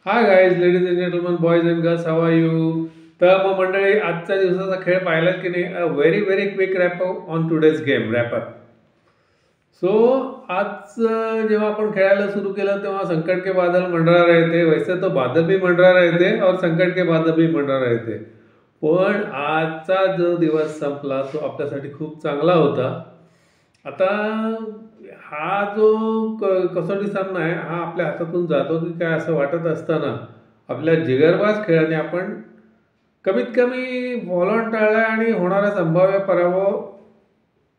High guys, ladies and gentleman, boys and girls, how are you? तर मग मंडळी, आजच्या दिवसाचा खेळ पाहिलात की नाही? A very very quick wrap on today's game wrap up. So आज जेव्हा आपण खेळायला सुरू केलं तेव्हा संकट के बादल मंडरा रहे थे. वैसे तो बादल भी मंडरा रहे थे और संकट के बादल भी मंडरा रहे थे. पण आजचा जो दिवस संपला तो आपल्यासाठी खूप चांगला होता. आता हा जो कसोटी सामना आहे हा आपल्या हातातून जातो की काय असं वाटत असताना आपल्या जिगरबाज खेळाने आपण कमीत कमी फॉलोऑन टाळला आणि होणारा संभाव्य पराभव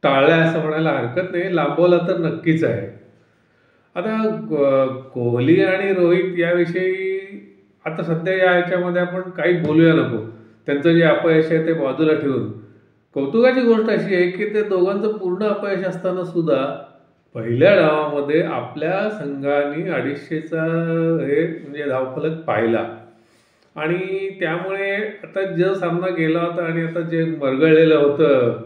टाळला असं म्हणायला हरकत नाही. लांबवला तर नक्कीच आहे. आता कोहली आणि रोहित याविषयी आता सध्या या ह्याच्यामध्ये आपण काही बोलूया नको. त्यांचं जे अपयश आहे ते बाजूला ठेवून कौतुकाची गोष्ट अशी आहे की ते दोघांचं पूर्ण अपयश असताना सुद्धा पहिल्या डावामध्ये आपल्या संघाने 250चा हे म्हणजे धावफलक पाहिला आणि त्यामुळे आता जो सामना गेला होता आणि आता जे मरगळलेलं होतं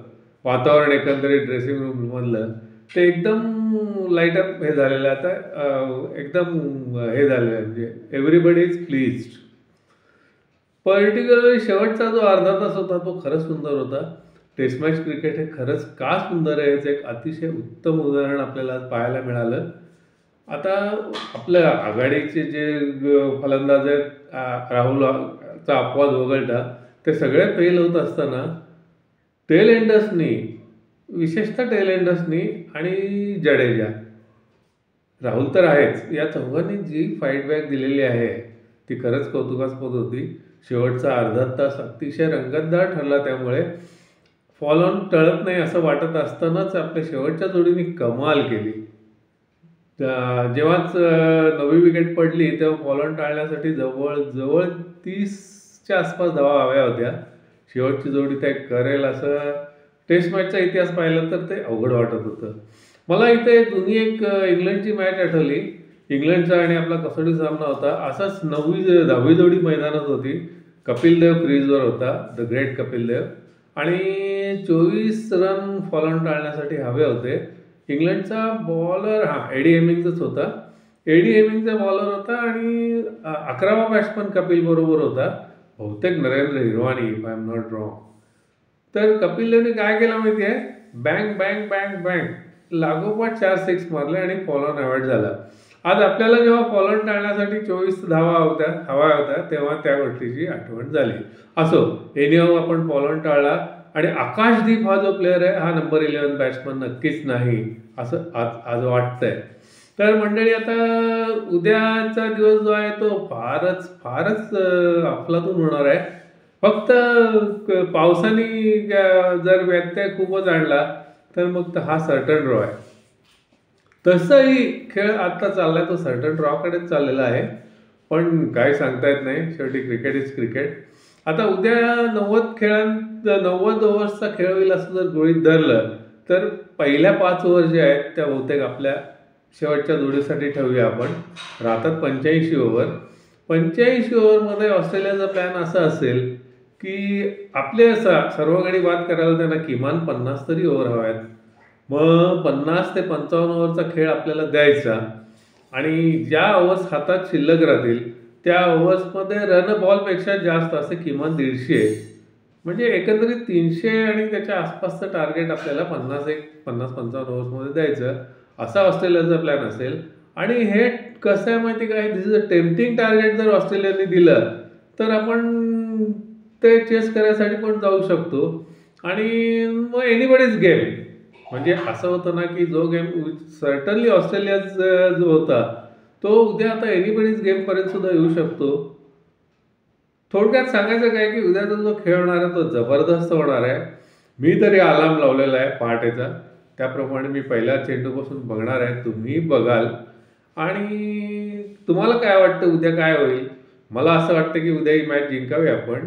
वातावरण एकंदरीत ड्रेसिंग रूममधलं ते एकदम लाईट अप हे झालेलं आता एकदम हे झालेलं आहे म्हणजे एव्हरीबडी इज प्लीज्ड. पर्टिक्युलरली शेवटचा जो अर्धा तास होता तो खरंच सुंदर होता. टेस्ट मॅच क्रिकेट हे खरंच का सुंदर आहे याचं एक अतिशय उत्तम उदाहरण आपल्याला आज पाहायला मिळालं. आता आपल्या आघाडीचे जे फलंदाज आहेत, राहुलचा अपवाद वगळता ते सगळे फेल होत असताना टेल एंडर्सनी, विशेषतः टेल एंडर्सनी आणि जडेजा, राहुल तर आहेच, या चौघांनी जी फाईट बॅक दिलेली आहे ती खरंच कौतुकास्पद होती. शेवटचा अर्धा तास अतिशय रंगतदार ठरला. त्यामुळे फॉल ऑन टळत नाही असं वाटत असतानाच आपल्या शेवटच्या जोडीने कमाल केली. जेव्हाच 9वी विकेट पडली तेव्हा फॉल ऑन टाळण्यासाठी जवळजवळ 30च्या आसपास धावा हव्या होत्या. शेवटची जोडी त्या करेल असं टेस्ट मॅचचा इतिहास पाहिला तर ते अवघड वाटत होतं. मला इथे दोन्ही एक इंग्लंडची मॅच आठवली. इंग्लंडचा आणि आपला कसोटी सामना होता. असाच 10वी जोडी मैदानात होती. कपिल देव क्रीजवर होता, द ग्रेट कपिल देव, आणि 24 रन फॉल ऑन टाळण्यासाठी हवे होते. इंग्लंडचा बॉलर एडी हेमिंग्सच होता. एडी हेमिंगचा बॉलर होता आणि 11वा बॅट्समन कपिल बरोबर होता, बहुतेक Narendra Hirwani, if I am not wrong. तर कपिल देवने काय केलं माहिती आहे? बँग बँग बँग बँग लागोपाठ 4 सिक्स मारले आणि फॉल ऑन अवॉइड झाला. आज आपल्याला जेव्हा फॉल ऑन टाळण्यासाठी 24 धावा हव्या होत्या तेव्हा त्या गोष्टीची आठवण झाली. असो, एनिहाऊ आपण फॉल ऑन टाळला आणि आकाशदीप हा जो प्लेअर आहे हा नंबर 11 बॅट्समन नक्कीच नाही असं आज वाटतंय. तर मंडळी, आता उद्याचा दिवस जो आहे तो फारच फारच अफलातून होणार आहे. फक्त पावसाने जर व्यत्यय खूपच आणला तर मग हा सर्टन ड्रॉ आहे. तसंही खेळ आत्ता चाललाय तो सर्टन ड्रॉकडेच चाललेला आहे. पण काय सांगता येत नाही, शेवटी क्रिकेट इज क्रिकेट. आता उद्या 90 ओव्हर्सचा खेळ होईल असं जर गृहीत धरलं तर पहिल्या 5 ओव्हर जे आहेत त्या बहुतेक आपल्या शेवटच्या जोडीसाठी ठेवूया आपण. राहतात 85 ओव्हर. 85 ओव्हरमध्ये ऑस्ट्रेलियाचा प्लॅन असा असेल की आपले सर्व गडी बाद करायला त्यांना किमान 50 तरी ओव्हर हव्या आहेत. मग 50 ते 55 ओव्हरचा खेळ आपल्याला द्यायचा आणि ज्या ओव्हर्स हातात शिल्लक राहतील त्या ओव्हर्समध्ये रन बॉलपेक्षा जास्त असे किमान 150, म्हणजे एकंदरीत 300 आणि त्याच्या आसपासचं टार्गेट आपल्याला 50-55 ओव्हर्समध्ये द्यायचं असा ऑस्ट्रेलियाचा प्लॅन असेल. आणि हे कसं आहे माहिती काय, दिस इज अ टेम्पटिंग टार्गेट. जर ऑस्ट्रेलियाने दिलं तर आपण ते चेस करायसाठी पण जाऊ शकतो आणि मग एनीबडीज गेम. म्हणजे असं होतं ना की जो गेम सर्टनली ऑस्ट्रेलिया जो होता तो उद्या आता एनीबडीज गेमपर्यंत सुद्धा येऊ शकतो. थोडक्यात सांगायचं काय की उद्याचा जो खेळ होणार आहे तो जबरदस्त होणार आहे. मी तरी अलार्म लावलेला आहे पहाटेचा, त्याप्रमाणे मी पहिल्या चेंडूपासून बघणार आहे. तुम्ही बघाल आणि तुम्हाला काय वाटतं उद्या काय होईल? मला असं वाटतं की उद्या ही मॅच जिंकावी आपण.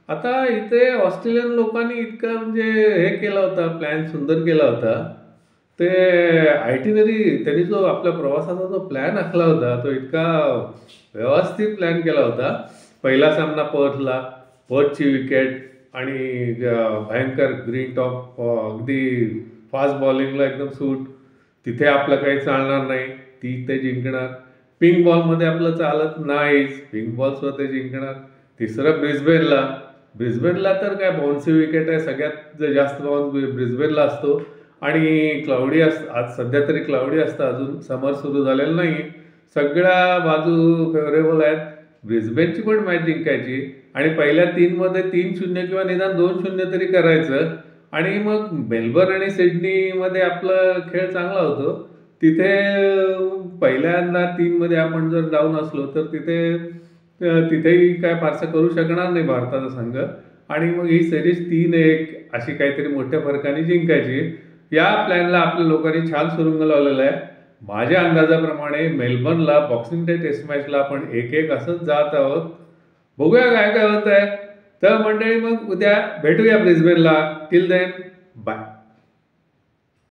आता इथे ऑस्ट्रेलियन लोकांनी इतकं म्हणजे हे केला होता, प्लॅन सुंदर केला होता. ते आयटिनरी त्यांनी जो आपल्या प्रवासाचा जो प्लॅन आखला होता तो इतका व्यवस्थित प्लॅन केला होता. पहिला सामना पर्थला, पर्थची विकेट आणि भयंकर ग्रीन टॉप, अगदी फास्ट बॉलिंगला एकदम सूट. तिथे आपलं काही चालणार नाही, ती ते जिंकणार. पिंक बॉलमध्ये आपलं चालत नाहीच, पिंक बॉल स्वतः जिंकणार. तिसरं ब्रिस्बेनला तर काय बाउन्सी विकेट आहे, सगळ्यात जास्त बाउन्स ब्रिस्बेनला असतो आणि क्लाउडी आज सध्या तरी क्लाउडी असतं, अजून समर सुरू झालेलं नाही. सगळ्या बाजू फेवरेबल आहेत. ब्रिस्बेनची पण मॅच जिंकायची आणि पहिल्या 3मध्ये 3-0 किंवा निदान 2-0 तरी करायचं आणि मग मेलबर्न आणि सिडनीमध्ये आपला खेळ चांगला होतो. तिथे पहिल्यांदा 3मध्ये आपण जर डाऊन असलो तर तिथेही काय फारसं करू शकणार नाही भारताचा संघ आणि मग ही सिरीज 3-1 अशी काहीतरी मोठ्या फरकाने जिंकायची. या प्लॅनला आपल्या लोकांनी छान सुरुंग लावलेला आहे. माझ्या अंदाजाप्रमाणे मेलबर्नला बॉक्सिंग डे टेस्ट मॅचला आपण 1-1 असंच जात आहोत. बघूया काय काय होत आहे. तर मंडळी, मग उद्या भेटूया ब्रिस्बेनला. Till then, bye.